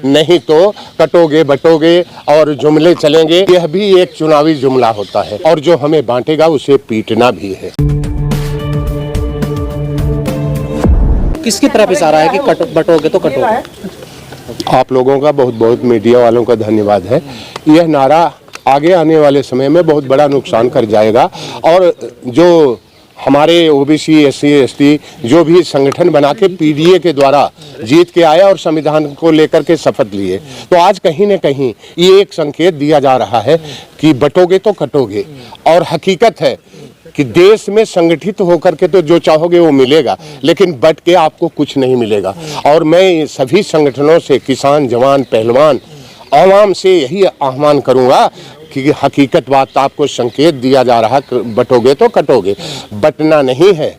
नहीं तो कटोगे बटोगे और जुमले चलेंगे। यह भी एक चुनावी जुमला होता है और जो हमें बांटेगा उसे पीटना भी है। किसकी तरफ इशारा है कि बटोगे तो कटोगे? आप लोगों का बहुत बहुत, मीडिया वालों का धन्यवाद है। यह नारा आगे आने वाले समय में बहुत बड़ा नुकसान कर जाएगा और जो हमारे ओबीसी SC ST जो भी संगठन बना के PDA के द्वारा जीत के आया और संविधान को लेकर के शपथ लिए, तो आज कहीं न कहीं ये एक संकेत दिया जा रहा है कि बटोगे तो कटोगे। और हकीकत है कि देश में संगठित होकर के तो जो चाहोगे वो मिलेगा, लेकिन बट के आपको कुछ नहीं मिलेगा। और मैं सभी संगठनों से, किसान, जवान, पहलवान, आवाम से यही आह्वान करूंगा कि हकीकत बात आपको संकेत दिया जा रहा, बटोगे तो कटोगे। बटना नहीं है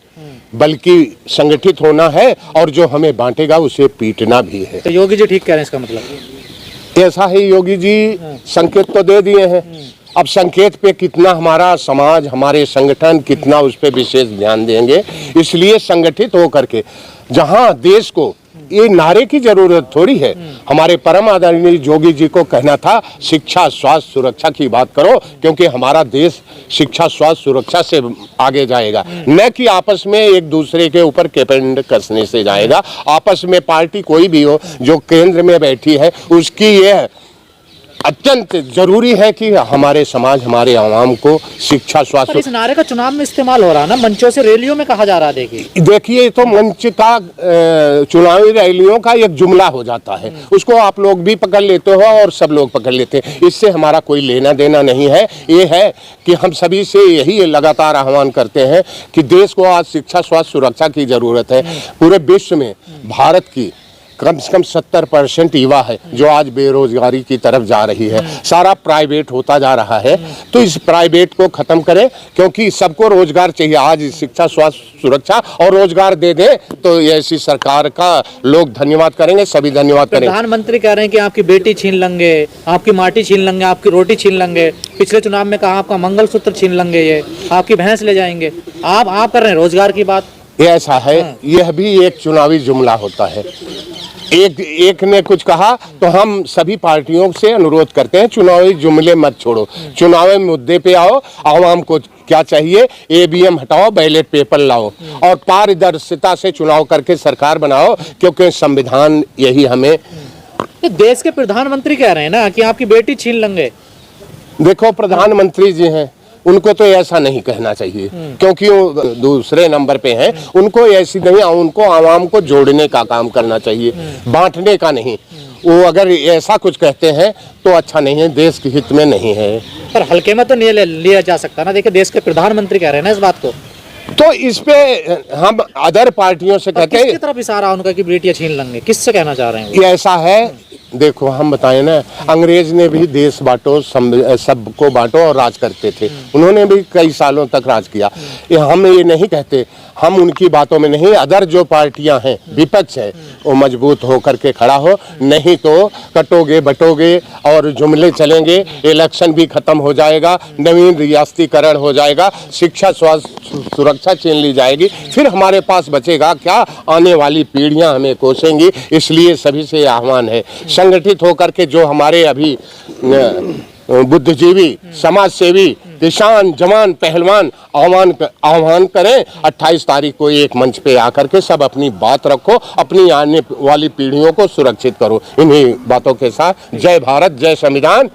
बल्कि संगठित होना है और जो हमें बांटेगा उसे पीटना भी है। तो योगी जी ठीक कह रहे हैं, इसका मतलब ऐसा ही योगी जी संकेत तो दे दिए हैं। अब संकेत पे कितना हमारा समाज, हमारे संगठन कितना उस पे विशेष ध्यान देंगे, इसलिए संगठित होकर के जहां देश को ये नारे की जरूरत थोड़ी है। हमारे परम आदरणीय योगी जी को कहना था शिक्षा, स्वास्थ्य, सुरक्षा की बात करो, क्योंकि हमारा देश शिक्षा, स्वास्थ्य, सुरक्षा से आगे जाएगा, न कि आपस में एक दूसरे के ऊपर केपेंड कसने से जाएगा। आपस में पार्टी कोई भी हो जो केंद्र में बैठी है उसकी यह अत्यंत जरूरी है कि हमारे समाज, हमारे आवाम को शिक्षा, स्वास्थ्य। इस नारे का चुनाव में इस्तेमाल हो रहा है ना, मंचों से, रैलियों में कहा जा रहा है। देखिए तो मंच का चुनावी रैलियों का एक जुमला हो जाता है, उसको आप लोग भी पकड़ लेते हो और सब लोग पकड़ लेते हैं। इससे हमारा कोई लेना देना नहीं है। ये है कि हम सभी से यही लगातार आह्वान करते हैं कि देश को आज शिक्षा, स्वास्थ्य, सुरक्षा की जरूरत है। पूरे विश्व में भारत की कम से कम 70% युवा है जो आज बेरोजगारी की तरफ जा रही है। सारा प्राइवेट होता जा रहा है, तो इस प्राइवेट को खत्म करें, क्योंकि सबको रोजगार चाहिए। आज शिक्षा, स्वास्थ्य, सुरक्षा और रोजगार दे दे तो ऐसी सरकार का लोग धन्यवाद करेंगे, सभी धन्यवाद करेंगे। प्रधानमंत्री कह रहे हैं कि आपकी बेटी छीन लेंगे, आपकी माटी छीन लेंगे, आपकी रोटी छीन लेंगे। पिछले चुनाव में कहा आपका मंगलसूत्र छीन लेंगे, ये आपकी भैंस ले जाएंगे। आप कर रहे हैं रोजगार की बात। ऐसा है, यह भी एक चुनावी जुमला होता है। एक ने कुछ कहा तो हम सभी पार्टियों से अनुरोध करते हैं, चुनावी जुमले मत छोड़ो, चुनावी मुद्दे पे आओ। आवाम को क्या चाहिए? EVM हटाओ, बैलेट पेपर लाओ और पारदर्शिता से चुनाव करके सरकार बनाओ, क्योंकि संविधान यही हमें। देश के प्रधानमंत्री कह रहे हैं ना कि आपकी बेटी छीन लेंगे। देखो, प्रधानमंत्री जी हैं, उनको तो ऐसा नहीं कहना चाहिए, क्योंकि वो दूसरे नंबर पे हैं। उनको ऐसी नहीं, उनको आवाम को जोड़ने का काम करना चाहिए, बांटने का नहीं। वो अगर ऐसा कुछ कहते हैं तो अच्छा नहीं है, देश के हित में नहीं है। पर हल्के में तो नहीं लिया जा सकता ना। देखिए, देश के प्रधानमंत्री कह रहे हैं ना इस बात को, तो इस पे हम अदर पार्टियों से कहते हैं। किसकी तरफ इशारा उनका कि बेटियां छीन लेंगे? किससे कहना चाह रहे हैं? ये ऐसा है, देखो हम बताएं ना, अंग्रेज ने भी देश बांटो, सबको बांटो और राज करते थे। उन्होंने भी कई सालों तक राज किया। हम ये नहीं कहते, हम उनकी बातों में नहीं। अदर जो पार्टियां हैं, विपक्ष है, वो मजबूत होकर के खड़ा हो, नहीं तो कटोगे बटोगे और जुमले चलेंगे। इलेक्शन भी खत्म हो जाएगा, नवीन रियासतीकरण हो जाएगा, शिक्षा, स्वास्थ्य, सुरक्षा छीन ली जाएगी, फिर हमारे पास बचेगा क्या? आने वाली पीढ़ियां हमें कोसेंगी। इसलिए सभी से आह्वान है, संगठित होकर के जो हमारे अभी बुद्धिजीवी, समाज सेवी, किसान, जवान, पहलवान आह्वान करें। 28 तारीख को एक मंच पे आकर के सब अपनी बात रखो, अपनी आने वाली पीढ़ियों को सुरक्षित करो। इन्हीं बातों के साथ जय भारत, जय संविधान।